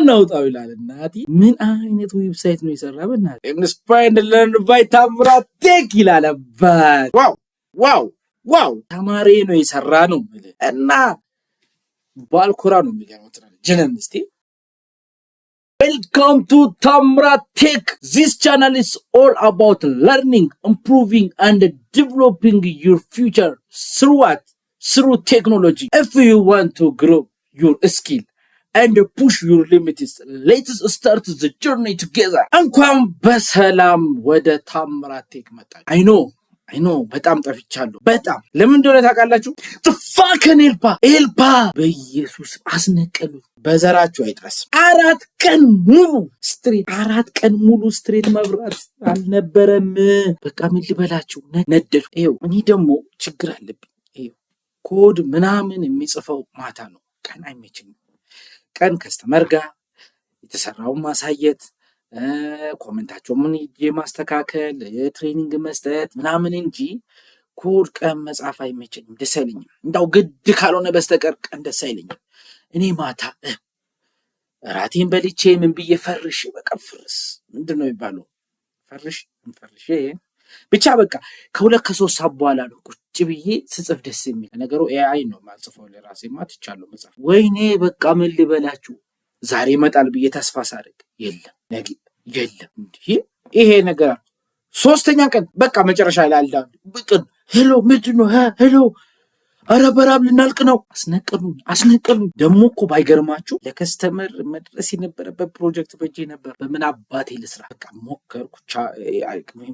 እናውጣው ይላል። እናቲ ምን አይነት ዌብሳይት ነው የሰራ? በእናትህ ኢንስፓየርድ ለርን ባይ ታምራት ቴክ ይላል። አባት ዋው ተማሪ ነው የሰራ ነው እና ባልኮራ ነው የሚገርመው። ጀነን እስቲ Welcome to Tamrat Tech. This channel is all about learning, improving and developing your future through technology. If you want to grow your skill and push your limits, let's start the journey together. እንኳን በሰላም ወደ ታምራት ቴክ መጣችሁ። I know በጣም ጠፍቻለሁ። በጣም ለምን እንደሆነ ታውቃላችሁ? ጥፋከን ኤልፓ በኢየሱስ አስነቀሉ። በዘራችሁ አይድረስ። 4 ቀን ሙሉ ስትሬት መብራት አልነበረም። በቃ ምን ልበላችሁ ነደዱ። ይኸው እኔ ደግሞ ችግር አለብኝ። ይኸው ኮድ ምናምን የሚጽፈው ማታ ነው፣ ቀን አይመችኝም። ቀን ከስተመር ጋር የተሰራውን ማሳየት ኮሜንታቸው ምን የማስተካከል ትሬኒንግ መስጠት ምናምን እንጂ ኮድ ቀን መጻፍ አይመችኝም፣ ደስ አይለኝም። እንዳው ግድ ካልሆነ በስተቀር ቀን ደስ አይለኝም። እኔ ማታ ራቴን በልቼ ምን ብዬ ፈርሽ በቃ ፍርስ ምንድን ነው የሚባለው ፈርሽ ብቻ በቃ ከ2-3 ሰዓት በኋላ ነው ቁጭ ብዬ ስጽፍ ደስ የሚል ነገሩ። ኤአይ ነው ማጽፈው ለራሴ ማትቻለው መጻፍ። ወይኔ በቃ ምን ልበላችሁ ዛሬ ይመጣል ብዬ ተስፋ ሳደርግ የለም ይሄ ነገር 3ኛ ቀን በቃ መጨረሻ ላይ አልዳን ብቅን ሄሎ ምንድነው ሄሎ አረ በራብ ልናልቅ ነው። አስነቀሉኝ። ደግሞ እኮ ባይገርማችሁ ለከስተመር መድረስ የነበረበት ፕሮጀክት በእጄ ነበር። በምን አባቴ ልስራ? በቃ ሞከርኩ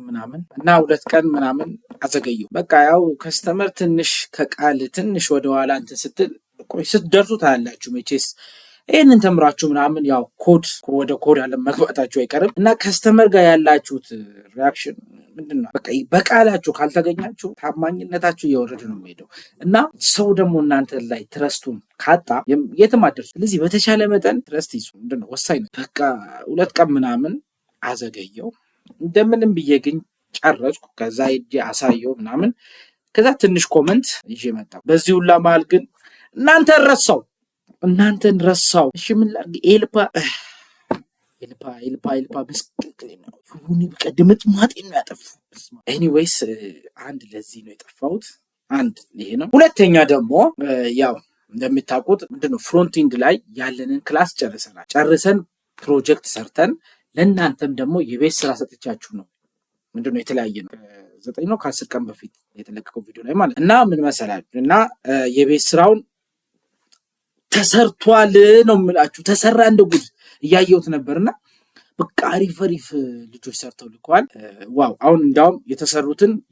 ምናምን እና 2 ቀን ምናምን አዘገየው። በቃ ያው ከስተመር ትንሽ ከቃል ትንሽ ወደኋላ እንትን ስትል ስትደርሱ ታያላችሁ መቼስ ይህንን ተምራችሁ ምናምን ያው ወደ ኮድ አለ መግባታችሁ አይቀርም እና ከስተመር ጋር ያላችሁት ሪያክሽን ምንድነው? በቃ በቃላችሁ ካልተገኛችሁ ታማኝነታችሁ እየወረደ ነው የሚሄደው እና ሰው ደግሞ እናንተ ላይ ትረስቱን ካጣ የትም አትደርሱ። ስለዚህ በተቻለ መጠን ትረስት ይዙ። ምንድነው ወሳኝ ነው። በቃ 2 ቀን ምናምን አዘገየው። እንደምንም ብዬ ግን ጨረስኩ። ከዛ ሄጄ አሳየው ምናምን። ከዛ ትንሽ ኮመንት ይዤ መጣሁ። በዚህ ሁላ መሀል ግን እናንተን ረሳው። እሺ ምን ላድርግ? ኤልፓ መስቀል ነው ሁኒ በቀድመት ማጤን ነው ያጠፉ። ኤኒዌይስ አንድ ለዚህ ነው የጠፋሁት። አንድ ይሄ ነው። ሁለተኛ ደግሞ ያው እንደምታውቁት ምንድነው ፍሮንቲንግ ላይ ያለንን ክላስ ጨርሰን ፕሮጀክት ሰርተን ለእናንተም ደግሞ የቤት ስራ ሰጥቻችሁ ነው። ምንድነው የተለያየ ነው 9 ነው ከ10 ቀን በፊት የተለቀቀው ቪዲዮ ላይ ማለት እና ምን መሰላችሁ እና የቤት ስራውን ተሰርቷል ነው የምላችሁ። ተሰራ እንደ ጉድ እያየሁት ነበርና በቃ አሪፍ ልጆች ሰርተው ልከዋል። ዋው! አሁን እንዳውም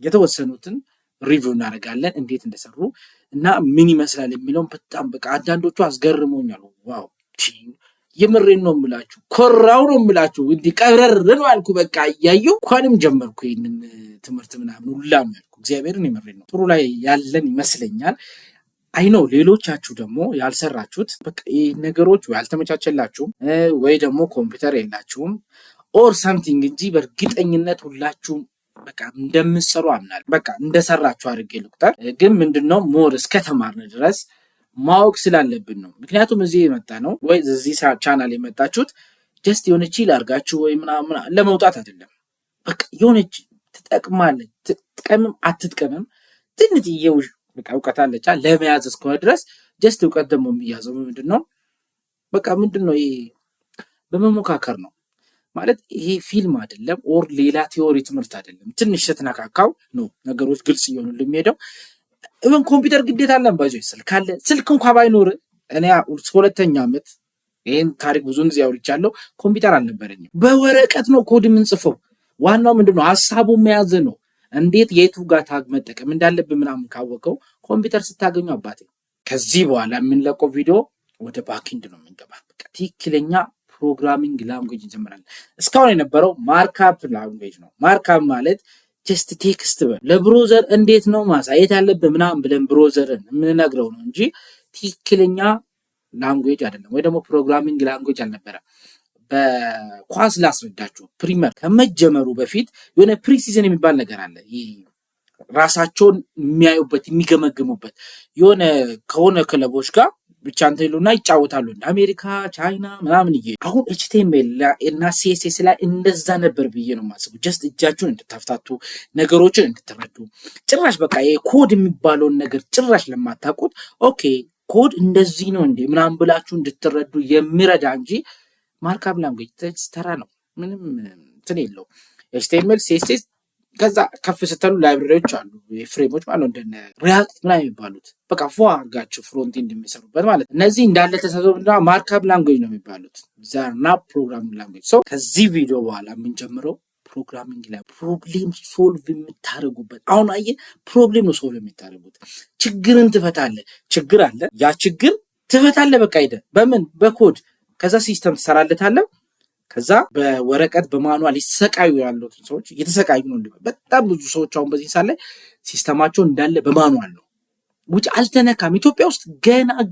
የተወሰኑትን ሪቪው እናደርጋለን እንዴት እንደሰሩ እና ምን ይመስላል የሚለውን በጣም በቃ አንዳንዶቹ አስገርሞኛል። ዋው! የምሬን ነው የምላችሁ። ኮራው ነው የምላችሁ። እንዲህ ቀብረር ነው አልኩ። በቃ እያየሁ እንኳንም ጀመርኩ ይሄንን ትምህርት ምናምን ሁላ ነው ያልኩ። እግዚአብሔርን የምሬን ነው። ጥሩ ላይ ያለን ይመስለኛል። አይነው ሌሎቻችሁ ደግሞ ያልሰራችሁት በቃ ነገሮች ወይ አልተመቻቸላችሁም ወይ ደግሞ ኮምፒውተር የላችሁም ኦር ሳምቲንግ እንጂ በእርግጠኝነት ሁላችሁም በቃ እንደምትሰሩ አምናለሁ። በቃ እንደሰራችሁ አድርጌ ልቁጠር። ግን ምንድነው ሞር እስከተማርን ድረስ ማወቅ ስላለብን ነው። ምክንያቱም እዚህ የመጣ ነው ወይ እዚህ ቻናል የመጣችሁት ጀስት የሆነች ላርጋችሁ ወይ ምናምን ለመውጣት አይደለም። በቃ የሆነች ትጠቅማለች ትጥቀምም አትጥቀምም ትንጥዬው በቃ እውቀት አለቻ ለመያዝ እስከሆነ ድረስ ጀስት እውቀት ደግሞ የሚያዘው ምንድነው? በቃ ምንድነው ይሄ በመሞካከር ነው ማለት። ይሄ ፊልም አይደለም ኦር ሌላ ቲዮሪ ትምህርት አይደለም። ትንሽ ስትነካካው ነው ነገሮች ግልጽ እየሆኑልኝ የሚሄደው። even ኮምፒውተር ግዴታ አለን ባይዞይ ስልክ እንኳን ባይኖር እኔ 2ኛ ዓመት ይሄን ታሪክ ብዙ ጊዜ አውርቻለሁ። ኮምፒውተር አልነበረኝም። በወረቀት ነው ኮድ የምንጽፈው። ዋናው ምንድነው ሐሳቡ መያዝ ነው። እንዴት የቱ ጋር ታግ መጠቀም እንዳለብን ምናምን ካወቀው ኮምፒውተር ስታገኙ አባቴ ከዚህ በኋላ የምንለቀው ቪዲዮ ወደ ባክኤንድ ነው የምንገባ። በቃ ትክክለኛ ፕሮግራሚንግ ላንጉዌጅ እንጀምራለን። እስካሁን የነበረው ማርክአፕ ላንጉዌጅ ነው። ማርክአፕ ማለት ጀስት ቴክስት ለብሮዘር እንዴት ነው ማሳየት ያለብን ምናምን ብለን ብሮዘርን የምንነግረው ነው እንጂ ትክክለኛ ላንጉዌጅ አይደለም፣ ወይ ደግሞ ፕሮግራሚንግ ላንጉዌጅ አልነበረም። በኳስ ላስረዳችሁ። ፕሪሚየር ከመጀመሩ በፊት የሆነ ፕሪሲዝን የሚባል ነገር አለ። ራሳቸውን የሚያዩበት የሚገመግሙበት የሆነ ከሆነ ክለቦች ጋር ብቻ እንትን ይሉና ይጫወታሉ እንደ አሜሪካ ቻይና ምናምን እየ አሁን ኤችቲኤምኤል እና ሲኤስኤስ ላይ እንደዛ ነበር ብዬ ነው የማስበው። ጀስት እጃችሁን እንድታፍታቱ ነገሮችን እንድትረዱ ጭራሽ በቃ የኮድ የሚባለውን ነገር ጭራሽ ለማታውቁት ኦኬ ኮድ እንደዚህ ነው እንዴ ምናምን ብላችሁ እንድትረዱ የሚረዳ እንጂ ማርክአፕ ላንጉዌጅ ተራ ነው፣ ምንም እንትን የለው። ኤችቲኤምኤል ሲኤስኤስ ከዛ ከፍ ስትሉ ላይብራሪዎች አሉ ፍሬሞች ማለት እንደነ ሪያክት ምናምን የሚባሉት በቃ ፏ አድርጋችሁ ፍሮንት ኤንድ የሚሰሩበት ማለት ነው። እነዚህ እንዳለ ተሰብስበው ማርክአፕ ላንጉዌጅ ነው የሚባሉት ዛና ፕሮግራሚንግ ላንጉዌጅ። ሶ ከዚህ ቪዲዮ በኋላ የምንጀምረው ፕሮግራሚንግ ላይ ፕሮብሌም ሶልቭ የምታደርጉበት። አሁን አየህ ፕሮብሌም ነው ሶልቭ የምታደርጉት። ችግርን ትፈታለህ። ችግር አለ፣ ያ ችግር ትፈታለህ። በቃ ሄደህ በምን በኮድ ከዛ ሲስተም ትሰራለታለህ። ከዛ በወረቀት በማኑዋል ይሰቃዩ ያሉት ሰዎች እየተሰቃዩ ነው። በጣም ብዙ ሰዎች አሁን በዚህ ሰዓት ላይ ሲስተማቸው እንዳለ በማኑዋል ነው፣ ውጭ አልተነካም። ኢትዮጵያ ውስጥ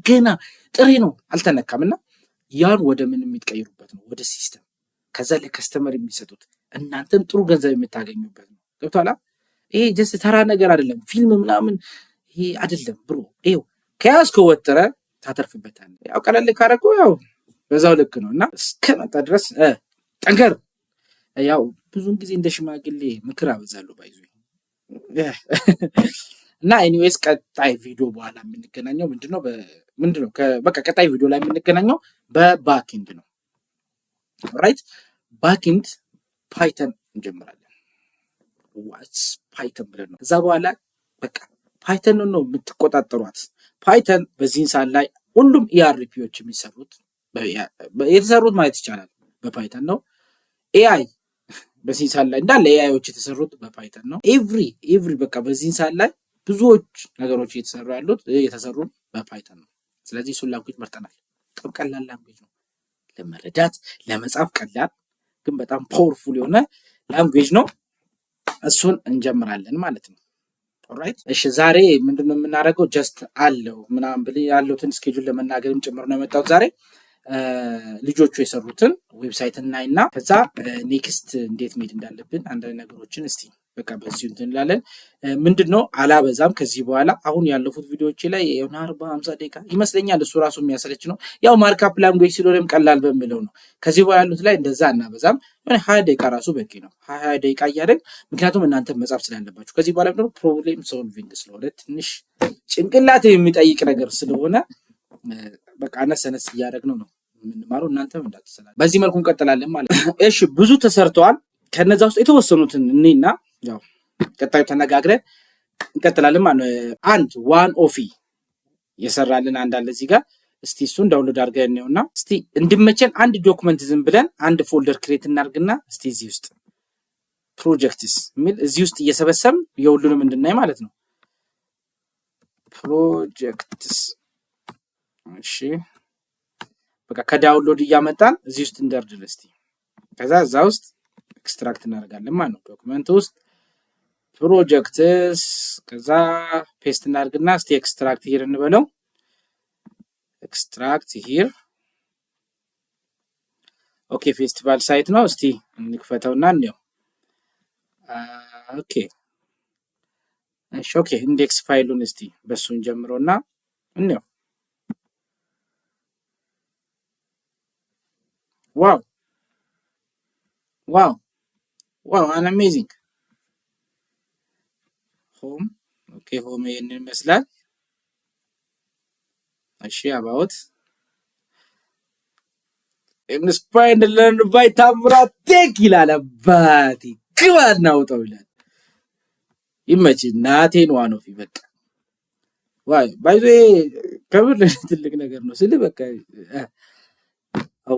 ገና ጥሬ ነው አልተነካም። እና ያን ወደ ምን የሚትቀይሩበት ነው? ወደ ሲስተም። ከዛ ለከስተመር የሚሰጡት እናንተም ጥሩ ገንዘብ የምታገኙበት ነው። ገብቶሃል? ይሄ ጀስት ተራ ነገር አይደለም፣ ፊልም ምናምን ይሄ አይደለም ብሮ። ይኸው ከያዝከው ወጥረህ ታተርፍበታለህ። ያው ቀለል ካደረገው ያው በዛው ልክ ነው። እና እስከመጣ ድረስ ጠንከር። ያው ብዙውን ጊዜ እንደ ሽማግሌ ምክር አበዛለሁ ባይዙ እና ኤኒዌይስ ቀጣይ ቪዲዮ በኋላ የምንገናኘው ምንድነው በቃ ቀጣይ ቪዲዮ ላይ የምንገናኘው በባክኤንድ ነው። ራይት ባክኤንድ ፓይተን እንጀምራለን። ዋትስ ፓይተን ብለን ነው። ከዛ በኋላ በቃ ፓይተን ነው የምትቆጣጠሯት። ፓይተን በዚህን ሰዓት ላይ ሁሉም ኢአርፒዎች የሚሰሩት የተሰሩት ማለት ይቻላል በፓይተን ነው። ኤአይ በዚህ ሰዓት ላይ እንዳለ ኤአይዎች የተሰሩት በፓይተን ነው። ኤቭሪ በቃ በዚህ ሰዓት ላይ ብዙዎች ነገሮች የተሰሩት በፓይተን ነው። ስለዚህ እሱን ላንጉዌጅ መርጠናል። በጣም ቀላል ላንጉዌጅ ነው ለመረዳት ለመጻፍ ቀላል፣ ግን በጣም ፓወርፉል የሆነ ላንጉዌጅ ነው። እሱን እንጀምራለን ማለት ነው። ኦልራይት እሺ፣ ዛሬ ምንድነው የምናደርገው? ጀስት አለው ምናምን ብለ ያለውትን ስኬጁል ለመናገርም ጭምር ነው የመጣሁት ዛሬ። ልጆቹ የሰሩትን ዌብሳይት እናይና ከዛ ኔክስት እንዴት መሄድ እንዳለብን አንዳንድ ነገሮችን እስቲ በቃ በዚሁ እንትን እንላለን። ምንድነው አላበዛም ከዚህ በኋላ። አሁን ያለፉት ቪዲዮዎች ላይ የሆነ 40-50 ደቂቃ ይመስለኛል፣ እሱ ራሱ የሚያሰለች ነው። ያው ማርክአፕ ላንጉዌጅ ስለሆነም ቀላል በሚለው ነው። ከዚህ በኋላ ያሉት ላይ እንደዛ እናበዛም። የሆነ 20 ደቂቃ ራሱ በቂ ነው። 20 ደቂቃ እያደረግ ምክንያቱም እናንተ መጻፍ ስላለባችሁ። ከዚህ በኋላ ደግሞ ፕሮብሌም ሶልቪንግ ስለሆነ ትንሽ ጭንቅላት የሚጠይቅ ነገር ስለሆነ በቃ አነሰነስ እያደረግነው ነው የምንማረው። እናንተም እንዳትሰላሉ። በዚህ መልኩ እንቀጥላለን ማለት ነው። እሺ ብዙ ተሰርተዋል። ከነዛ ውስጥ የተወሰኑትን እኔና ያው ቀጣዩ ተነጋግረን እንቀጥላለን ማለት ነው። አንድ ዋን ኦፊ የሰራልን አንድ አለ እዚህ ጋር። እስቲ እሱን ዳውንሎድ አድርገን ነውና እስቲ እንድመቸን አንድ ዶክመንት ዝም ብለን አንድ ፎልደር ክሬት እናድርግና እስቲ እዚህ ውስጥ ፕሮጀክትስ የሚል እዚህ ውስጥ እየሰበሰብን የሁሉንም እንድናይ ማለት ነው። ፕሮጀክትስ እሺ በቃ ከዳውንሎድ እያመጣን እዚህ ውስጥ እንደርድል እስቲ። ከዛ እዛ ውስጥ ኤክስትራክት እናደርጋለን ማለት ነው። ዶክመንት ውስጥ ፕሮጀክትስ ከዛ ፔስት እናድርግና እስቲ ኤክስትራክት ሂር እንበለው። ኤክስትራክት ሂር ኦኬ። ፌስቲቫል ሳይት ነው። እስቲ እንክፈተውና እንየው። ኦኬ እሺ ኦኬ። ኢንዴክስ ፋይሉን እስቲ በሱን ጀምሮና እንየው። ዋው አን አሜዚንግ ሆም። ኦኬ ሆም ይሄንን ይመስላል። እሺ አባውት ኢንስፓየርድ ለርን ባይ ታምራት ቴክ ይላል። አባቴ ግባና አውጣው ይላል። ይመች ናቴን ዋኖፊ በቃ ዋይ ባይዞ ከብር ትልቅ ነገር ነው ስል በቃ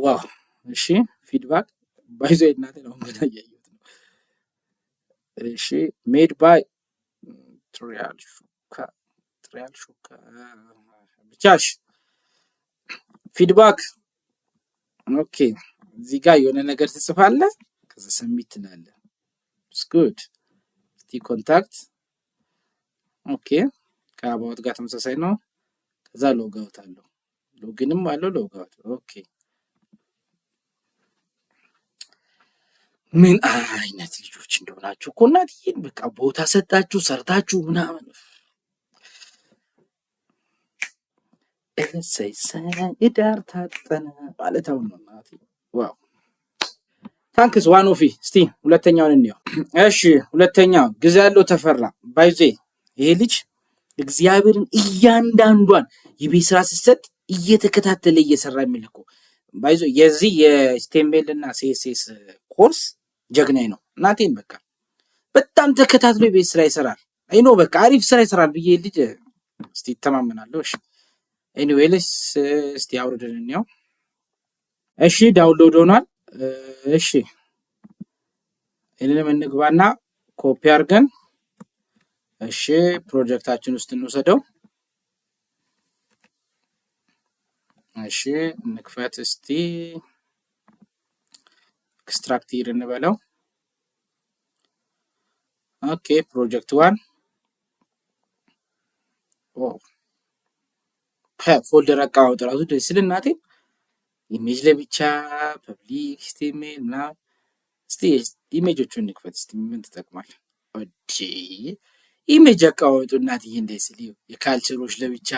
ዋው። እሺ ፊድባክ ባይዞ እናቴን አሁን ገና እያየሁት ነው። እሺ ሜድ ባይ ትሪያል ሹካ ብቻሽ ፊድባክ ኦኬ። እዚህ ጋር የሆነ ነገር ትጽፋለህ ከዛ ሰሚት ትላለህ። ኢትስ ጉድ። እስቲ ኮንታክት ኦኬ። ከአባውት ጋር ተመሳሳይ ነው። ከዛ ሎግ አውት አለው፣ ሎግንም አለው ሎግ አውት ኦኬ። ምን አይነት ልጆች እንደሆናችሁ እኮ እናትዬን በቃ ቦታ ሰጣችሁ ሰርታችሁ ምናምን። እሰይ ዳር ታጠነ ማለት አሁን ነው እናቴ። ዋው ታንክስ ዋኖፊ። እስቲ ሁለተኛውን እንየው። እሺ ሁለተኛው ጊዜ ያለው ተፈራ ባይዜ። ይሄ ልጅ እግዚአብሔርን እያንዳንዷን የቤት ስራ ስትሰጥ እየተከታተለ እየሰራ የሚልኩ ባይዞ የዚህ የስቴምቤል እና ሴሴስ ኮርስ ጀግናይ ነው እናቴን። በቃ በጣም ተከታትሎ የቤት ስራ ይሰራል። አይኖ በቃ አሪፍ ስራ ይሰራል ብዬ ልጅ እስቲ ይተማመናለሁ። እሺ ኤኒዌይስ እስቲ አውርደን እንየው። እሺ ዳውንሎድ ሆኗል። እሺ ይሄንን እንግባና ኮፒ አድርገን እሺ ፕሮጀክታችን ውስጥ እንወሰደው። እሺ እንክፈት እስቲ ኤክስትራክት ሂር እንበለው። ኦኬ ፕሮጀክት 1 ፎልደር አቀማመጥ ራሱ ደስ ይል እናቴ። ኢሜጅ ለብቻ ፐብሊክ ኤችቲኤምኤል ምናምን። እስቲ ኢሜጆቹን እንክፈት እስቲ ምን ተጠቅማል? ኦኬ ኢሜጅ አቀማመጡ እናትዬ እንደዚህ ሲል የካልቸሮች ለብቻ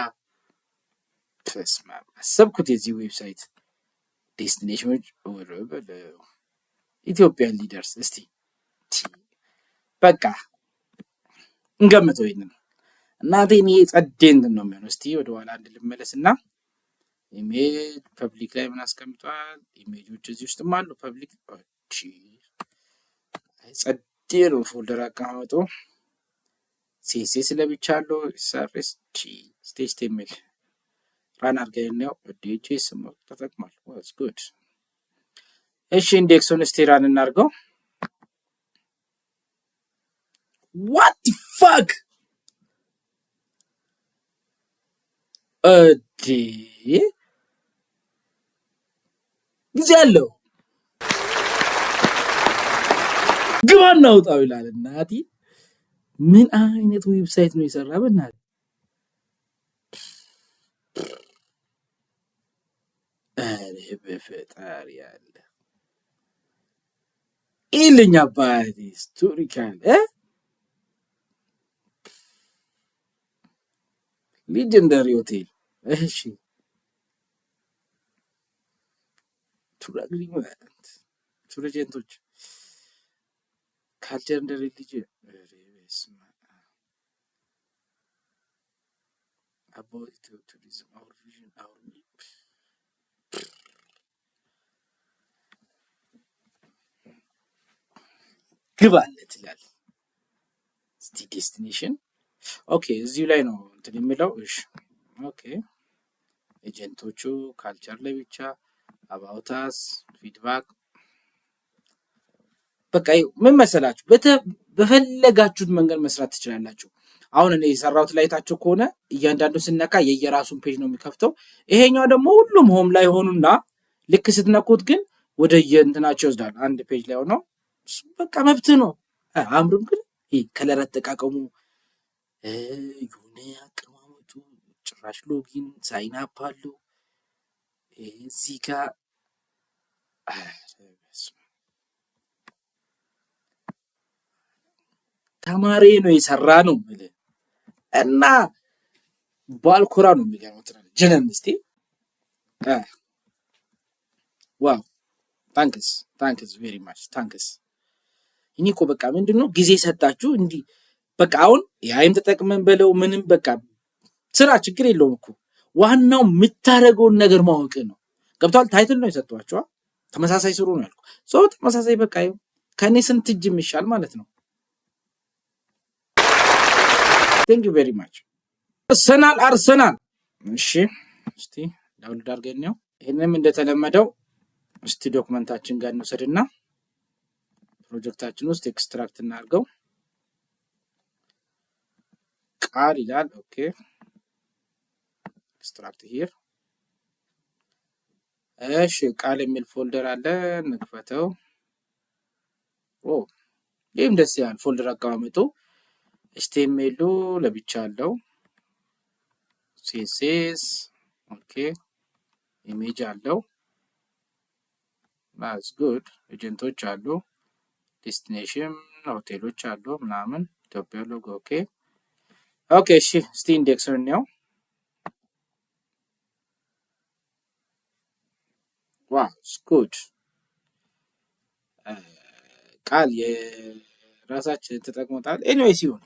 ተስማ አሰብኩት። የዚህ ዌብሳይት ዴስቲኔሽኖች ወረበለው ኢትዮጵያን ሊደርስ። እስቲ በቃ እንገምተው ይሄንን እናቴ። ይሄ ጸዴ እንትን ነው የሚሆነው። እስቲ ወደ ኋላ አንድ ልመለስና ኢሜጅ ፐብሊክ ላይ ምን አስቀምጧል? ኢሜጆች እዚህ ውስጥም አሉ ፐብሊክ። ኦኬ ጸዴ ነው ፎልደር አቀማመጡ። ሲኤስኤስ ለብቻ አለው። ሰርስ ኤችቲኤምኤል ራን አድርገን ነው ዲኤችኤስ ተጠቅሟል። ዋትስ ጉድ። እሺ ኢንዴክሱን እስቲ ራን እናድርገው። what the fuck ጊዜ አለው ግባ እናውጣው ይላል እናቴ። ምን አይነት ዌብሳይት ነው የሰራ በእናትህ? አረ በፈጣሪ ያለ ኢልኛ አባቴ ስቶሪካል ሊጀንደሪ ሆቴል። እሺ ቱር አግሪመንት ቱር ኤጀንቶች ካልቸር እንደ ሪሊጅን about tourism our vision our ግባለት ይላል። እስቲ ዴስቲኔሽን ኦኬ እዚሁ ላይ ነው እንትን የሚለው። እሺ ኦኬ ኤጀንቶቹ ካልቸር ላይ ብቻ አባውታስ ፊድባክ። በቃ ምን መሰላችሁ በፈለጋችሁት መንገድ መስራት ትችላላችሁ። አሁን እኔ የሰራሁት ላይ ታችሁ ከሆነ እያንዳንዱ ስነካ የየራሱን ፔጅ ነው የሚከፍተው። ይሄኛው ደግሞ ሁሉም ሆም ላይ ሆኑና ልክ ስትነኩት ግን ወደ የእንትናቸው ይወስዳል። አንድ ፔጅ ላይ ሆኖ በቃ መብት ነው። አምሩም ግን ይሄ ከለር አጠቃቀሙ የሆነ አቀማመጡ ጭራሽ ሎጊን ሳይን አፕ አለው እዚህ ጋር ተማሪ ነው የሰራ ነው ማለት እና ባልኮራ ነው የሚገርመው ትላለች ጀነን። እስቲ ዋው ታንክስ ቬሪ ማች ታንክስ። እኔ እኮ በቃ ምንድነው ጊዜ ሰጣችሁ እንዲህ በቃ አሁን ያይም ተጠቅመን በለው ምንም በቃ ስራ ችግር የለውም እኮ ዋናው የምታደርገውን ነገር ማወቅ ነው። ገብቷል? ታይትል ነው የሰጧችሁ ተመሳሳይ ስሩ ነው ያልኩ። ሰው ተመሳሳይ በቃ ከኔ ስንት እጅ የሚሻል ማለት ነው። ቴንክ ዩ ቬሪ ማች። አርሰናል እሺ እስቲ ዳውንሎድ አድርገን ነው። ይሄንም እንደተለመደው እስቲ ዶክመንታችን ጋር እንወሰድና ፕሮጀክታችን ውስጥ ኤክስትራክት እናድርገው። ቃል ይላል። ኦኬ ኤክስትራክት ሂር። እሺ ቃል የሚል ፎልደር አለ እንክፈተው። ይህም ደስ ይላል ፎልደር አቀማመጡ። ኤችቲኤምኤል ለብቻ አለው። ሲኤስኤስ ኦኬ ኢሜጅ አለው። that's good ኤጀንቶች አሉ። ዴስቲኔሽን ሆቴሎች አሉ ምናምን ኢትዮጵያ ሎጎ ኦኬ እሺ እስቲ ኢንዴክሱን ነው ዋው ጉድ ቃል የራሳችን ተጠቅሞታል። ኤኒዌይ ሲሆን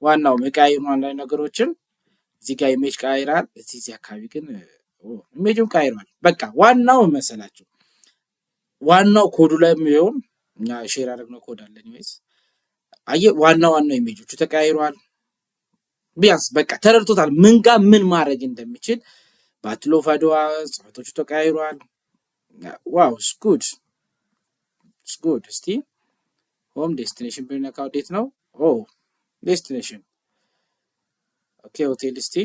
ዋናው መቃየሩ አንዳንድ ነገሮችን እዚህ ጋር ኢሜጅ ቀይራል። እዚህ አካባቢ ግን ኢሜጅም ቀይሯል። በቃ ዋናው መሰላችሁ ዋናው ኮዱ ላይ የሚሆን እኛ ሼር አደረግነው ኮድ አለ። ኤኒዌይስ አየህ ዋናው ኢሜጆቹ ተቀያይሯል። ቢያንስ በቃ ተረድቶታል ምን ጋር ምን ማድረግ እንደሚችል። ባትል ኦፍ አድዋ ጽፈቶቹ ተቀያይሯል። ዋው ጉድ እስቲ ሆም ዴስቲኔሽን ብንነካው እንዴት ነው? ዴስቲኔሽን ኦኬ ሆቴል እስቲ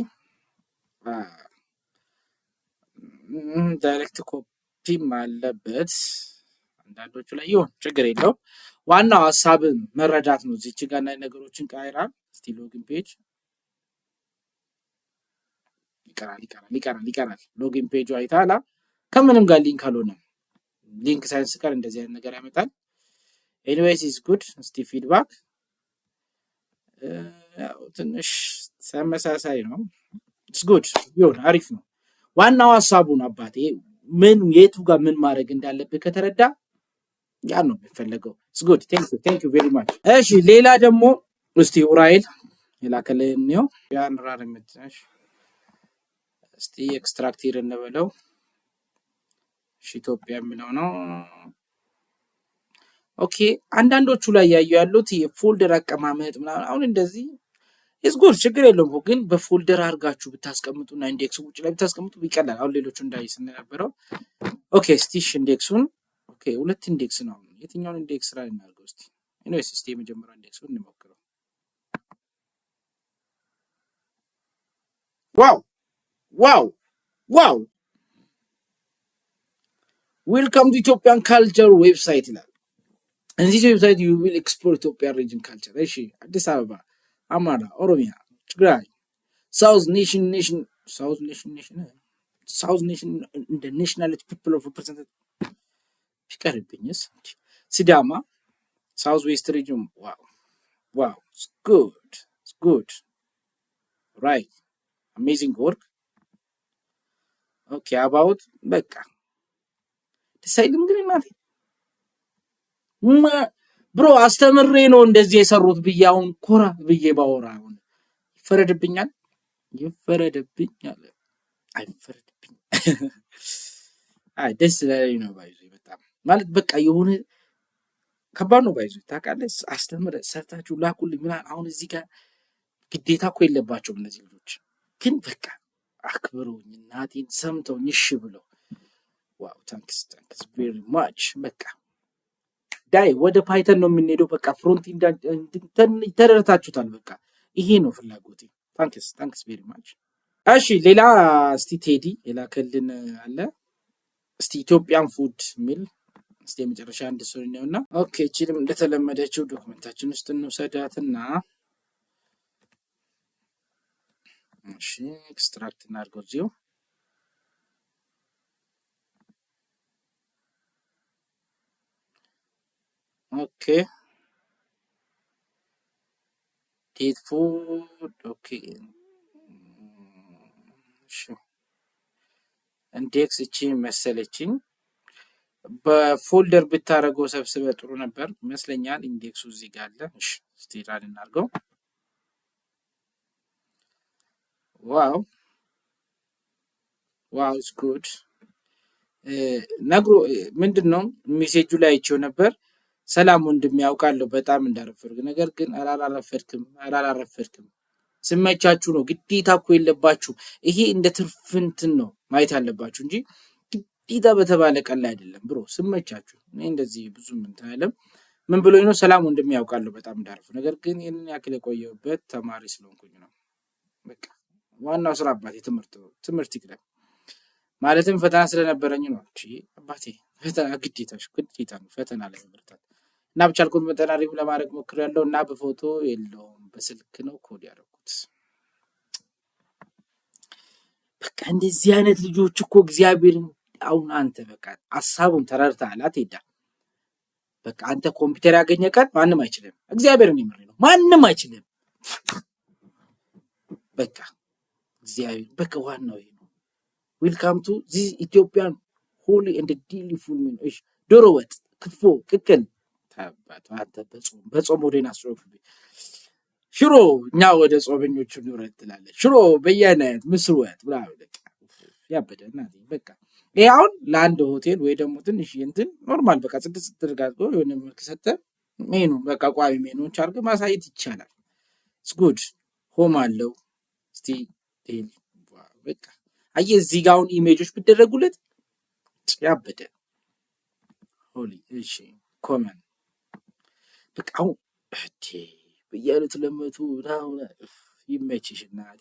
ዳይሬክት ኮፒም አለበት አንዳንዶቹ ላይ ይሁን ችግር የለውም። ዋናው ሀሳብን መረዳት ነው። እዚች ጋር ላይ ነገሮችን ቀይራል። እስቲ ሎጊን ፔጅ ይቀራል። ሎጊን ፔጁ አይታላ ከምንም ጋር ሊንክ አልሆነም። ሊንክ ሳይንስ ጋር እንደዚህ አይነት ነገር ያመጣል። ኤኒዌይስ ኢዝ ጉድ። እስቲ ፊድባክ ትንሽ ተመሳሳይ ነው። ኢትስ ጉድ ይሁን አሪፍ ነው። ዋናው ሀሳቡን አባቴ ምን የቱ ጋር ምን ማድረግ እንዳለብህ ከተረዳ ያ ነው የሚፈለገው። ኢትስ ጉድ ቴንክ ዩ ቬሪ ማች። እሺ ሌላ ደግሞ እስቲ ኡራኤል የላከልን ነው ያን ራርምትሽ እስቲ ኤክስትራክት ሂር እንበለው። እሺ ኢትዮጵያ የሚለው ነው። ኦኬ አንዳንዶቹ ላይ ያዩ ያሉት የፎልደር አቀማመጥ ምናምን አሁን እንደዚህ ኢዝጉድ ችግር የለውም። ግን በፎልደር አድርጋችሁ ብታስቀምጡና ኢንዴክስ ውጭ ላይ ብታስቀምጡ ይቀላል። አሁን ሌሎቹ እንዳይስ እንደነበረው ኦኬ ስቲሽ ኢንዴክሱን ኦኬ ሁለት ኢንዴክስ ነው። የትኛውን ኢንዴክስ ላይ እናድርገው እስቲ? ኤኒዌይስ እስቲ የመጀመሪያው ኢንዴክሱን እንሞክረው። ዋው ዌልካም ቱ ኢትዮጵያን ካልቸር ዌብሳይት ይላል። In this website you will explore Ethiopian region culture. እሺ አዲስ አበባ፣ አማራ፣ ኦሮሚያ፣ ትግራይ፣ ሳውዝ ኔሽን እንደ ናሽናሊቲ ፒፕል ኦፍ ሪፕሬዘንት ቢቀርብኝስ ሲዳማ፣ ሳውዝ ዌስት ሪጅን ዋው ጉድ ራይት አሜዚንግ ወርክ ኦኬ አባውት በቃ ደሳይልም ግን እናቴ ብሮ አስተምሬ ነው እንደዚህ የሰሩት ብዬ አሁን ኮራ ብዬ ባወራ አሁን ይፈረድብኛል አይፈረድብኝ። ደስ ላይ ነው ባይዞ በጣም ማለት በቃ የሆነ ከባድ ነው ባይዞ ታውቃለህ። አስተምረ ሰርታችሁ ላኩልኝ ምናምን አሁን እዚህ ጋር ግዴታ እኮ የለባቸውም እነዚህ ልጆች ግን በቃ አክብረውኝ እናቴን ሰምተውኝ እሺ ብለው ዋው ታንክስ ቬሪ ማች በቃ ዳይ ወደ ፓይተን ነው የምንሄደው። በቃ ፍሮንት ተረድታችሁታል። በቃ ይሄ ነው ፍላጎቴ። ታንክስ ቬሪ ማች። እሺ ሌላ እስቲ ቴዲ የላከልን አለ። እስቲ ኢትዮጵያን ፉድ ሚል እስቲ የመጨረሻ አንድ ሰው ነውና ኦኬ እቺንም እንደተለመደችው ዶክመንታችን ውስጥ እንውሰዳትና እሺ ኤክስትራክት እናድርገው እዚሁ ኦኬ ዴት ፉድ ኦኬ እሺ ኢንዴክስ እቺ መሰለችኝ በፎልደር ብታረገው ሰብስበ ጥሩ ነበር ይመስለኛል። ኢንዴክሱ እዚህ ጋር አለ። እሺ እስቲ ራን እናድርገው። ዋው ኢትስ ጉድ ነግሮ ምንድነው ሜሴጁ ላይ አይቼው ነበር። ሰላም ወንድም ያውቃለሁ በጣም እንዳረፈርክ፣ ነገር ግን አላረፈርክም ስመቻችሁ ነው። ግዴታ እኮ የለባችሁ። ይሄ እንደ ትርፍንትን ነው ማየት አለባችሁ እንጂ ግዴታ በተባለ ቀን ላይ አይደለም ብሮ። ስመቻችሁ እኔ እንደዚህ ብዙ ምን ታለም ምን ብሎኝ ነው ሰላም ወንድም ያውቃለሁ በጣም እንዳረፈርክ፣ ነገር ግን ይሄንን ያክል የቆየሁበት ተማሪ ስለሆንኩኝ ነው። በቃ ዋናው ስራ አባቴ ትምህርት ይቅደም ማለትም ፈተና ስለነበረኝ ነው። እሺ አባቴ ፈተና ግዴታ ነው ፈተና ላይ መርታት እና ብቻልኩት መጠን አሪፍ ለማድረግ ሞክሬያለሁ እና በፎቶ የለውም በስልክ ነው ኮድ ያደረኩት። በቃ እንደዚህ አይነት ልጆች እኮ እግዚአብሔርን አሁን አንተ በቃ ሐሳቡን ተረድተሃል አትሄዳ። በቃ አንተ ኮምፒውተር ያገኘ ቀን ማንም አይችልም። እግዚአብሔርን ይመር ነው ማንም አይችልም። በቃ እግዚአብሔር በቃ ዋናው ይሄ ነው። ዌልካም ቱ ዚ ኢትዮጵያን ሆሊ እንደ ዲሊ ፉል ሚን እሺ ዶሮ ወጥ፣ ክትፎ፣ ቅቅል ታባቱ አንተ በጾም ወዴን አስሮፍብኝ ሽሮ እኛ ወደ ጾመኞቹ ኑረት ትላለች። ሽሮ በየአይነት ምስር ወጥ ብራው በቃ ያበደና በቃ ይሄ አሁን ለአንድ ሆቴል ወይ ደግሞ ትንሽ እንትን ኖርማል በቃ ጽድት ስትርጋጥቶ የሆነ መልክ ሰጠ ሜኑ በቃ ቋሚ ሜኑን ቻርገ ማሳየት ይቻላል። ኢትስ ጉድ ሆም አለው እስቲ ቴል በቃ አየ እዚህ ጋር አሁን ኢሜጆች ቢደረጉለት ያበደ ሆሊ እሺ ኮመን በቃ አሁን እቴ በየአይነት ለመቱ ነው ይመችሽ እናቴ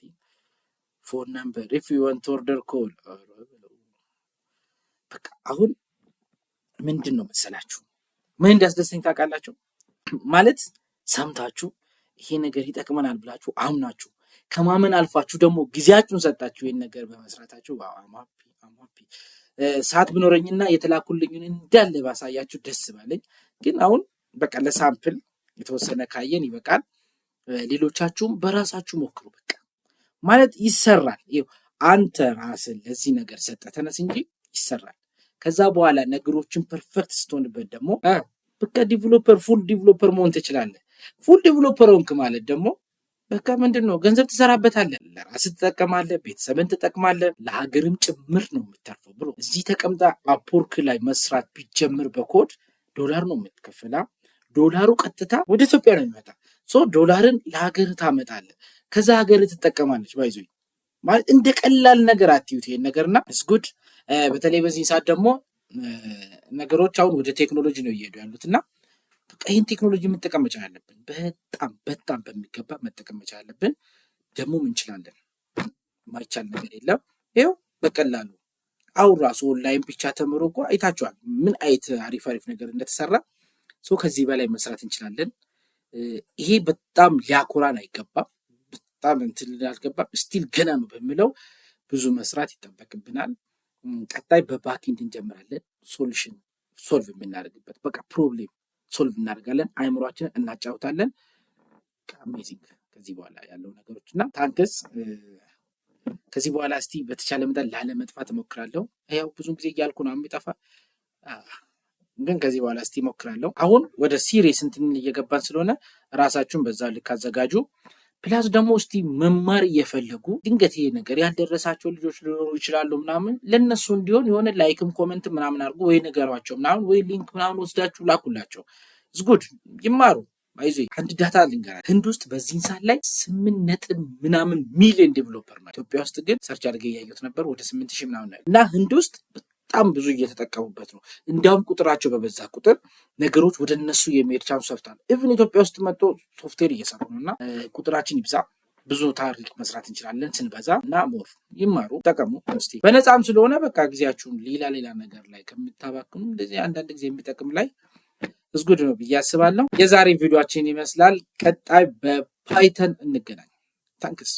ፎን ነምበር if you want to order call በቃ አሁን ምንድን ነው መሰላችሁ ምን እንዳስደስተኝ ታውቃላችሁ? ማለት ሰምታችሁ ይሄ ነገር ይጠቅመናል ብላችሁ አምናችሁ ከማመን አልፋችሁ ደግሞ ጊዜያችሁን ሰጣችሁ ይሄን ነገር በመስራታችሁ አማፒ ሰዓት ብኖረኝና የተላኩልኝን እንዳለ ባሳያችሁ ደስ ባለኝ። ግን አሁን በቃ ለሳምፕል የተወሰነ ካየን ይበቃል። ሌሎቻችሁም በራሳችሁ ሞክሩ። በቃ ማለት ይሰራል። አንተ ራስን ለዚህ ነገር ሰጠህ ተነስ እንጂ ይሰራል። ከዛ በኋላ ነገሮችን ፐርፌክት ስትሆንበት ደግሞ በቃ ፉል ዲቨሎፐር መሆን ትችላለህ። ፉል ዲቨሎፐር ሆንክ ማለት ደግሞ በቃ ምንድነው ገንዘብ ትሰራበታለህ፣ ለራስህ ትጠቀማለህ፣ ቤተሰብን ትጠቅማለህ፣ ለሀገርም ጭምር ነው የምታርፈው ብሎ እዚህ ተቀምጣ አፕወርክ ላይ መስራት ቢጀምር በኮድ ዶላር ነው የምትከፍላ። ዶላሩ ቀጥታ ወደ ኢትዮጵያ ነው የሚመጣ። ዶላርን ለሀገር ታመጣለህ፣ ከዛ ሀገር ትጠቀማለች። ባይዞ ማለት እንደ ቀላል ነገር አትዩት ይሄን ነገርና እስጉድ በተለይ በዚህ ሰዓት ደግሞ ነገሮች አሁን ወደ ቴክኖሎጂ ነው እየሄዱ ያሉትና ይህን ቴክኖሎጂ መጠቀም መቻል አለብን። በጣም በሚገባ መጠቀም መቻል አለብን። ደግሞ እንችላለን፣ ማይቻል ነገር የለም። ይኸው በቀላሉ አሁን ራሱ ኦንላይን ብቻ ተምሮ እኮ አይታችኋል ምን አይነት አሪፍ ነገር እንደተሰራ። ከዚህ በላይ መስራት እንችላለን። ይሄ በጣም ሊያኮራን አይገባም፣ በጣም እንትን አልገባም። ስቲል ገና ነው በሚለው ብዙ መስራት ይጠበቅብናል። ቀጣይ በባክኢንድ እንጀምራለን። ሶሉሽን ሶልቭ የምናደርግበት በቃ ፕሮብሌም ሶልቭ እናደርጋለን። አይምሯችንን እናጫውታለን። አሜዚንግ ከዚህ በኋላ ያለው ነገሮች እና ታንክስ። ከዚህ በኋላ እስቲ በተቻለ መጠን ላለመጥፋት እሞክራለሁ። ያው ብዙ ጊዜ እያልኩ ነው የሚጠፋ ግን ከዚህ በኋላ እስቲ እሞክራለሁ። አሁን ወደ ሲሪየስ እንትን እየገባን ስለሆነ ራሳችሁን በዛ ልክ አዘጋጁ። ፕላስ ደግሞ እስቲ መማር እየፈለጉ ድንገት ይሄ ነገር ያልደረሳቸው ልጆች ሊኖሩ ይችላሉ ምናምን ለነሱ እንዲሆን የሆነ ላይክም ኮሜንት ምናምን አድርጉ ወይ ነገሯቸው ምናምን ወይ ሊንክ ምናምን ወስዳችሁ ላኩላቸው። ዝጉድ ይማሩ። አይዞ አንድ ዳታ ልንገራችሁ። ህንድ ውስጥ በዚህን ሰዓት ላይ 8 ምናምን ሚሊዮን ዴቨሎፐር ነው። ኢትዮጵያ ውስጥ ግን ሰርች አድርጌ ያየሁት ነበር ወደ 8000 ምናምን ነው። እና ህንድ ውስጥ በጣም ብዙ እየተጠቀሙበት ነው። እንዲያውም ቁጥራቸው በበዛ ቁጥር ነገሮች ወደ እነሱ የሚሄድ ቻንስ ሰፍቷል። ኢቭን ኢትዮጵያ ውስጥ መጥቶ ሶፍትዌር እየሰሩ ነው እና ቁጥራችን ይብዛ፣ ብዙ ታሪክ መስራት እንችላለን ስንበዛ እና ሞር ይማሩ፣ ጠቀሙ። እስቲ በነፃም ስለሆነ በቃ ጊዜያችሁን ሌላ ነገር ላይ ከምታባክኑ እንደዚህ አንዳንድ ጊዜ የሚጠቅም ላይ እስጉድ ነው ብዬ አስባለሁ። የዛሬ ቪዲዮአችን ይመስላል። ቀጣይ በፓይተን እንገናኝ። ታንክስ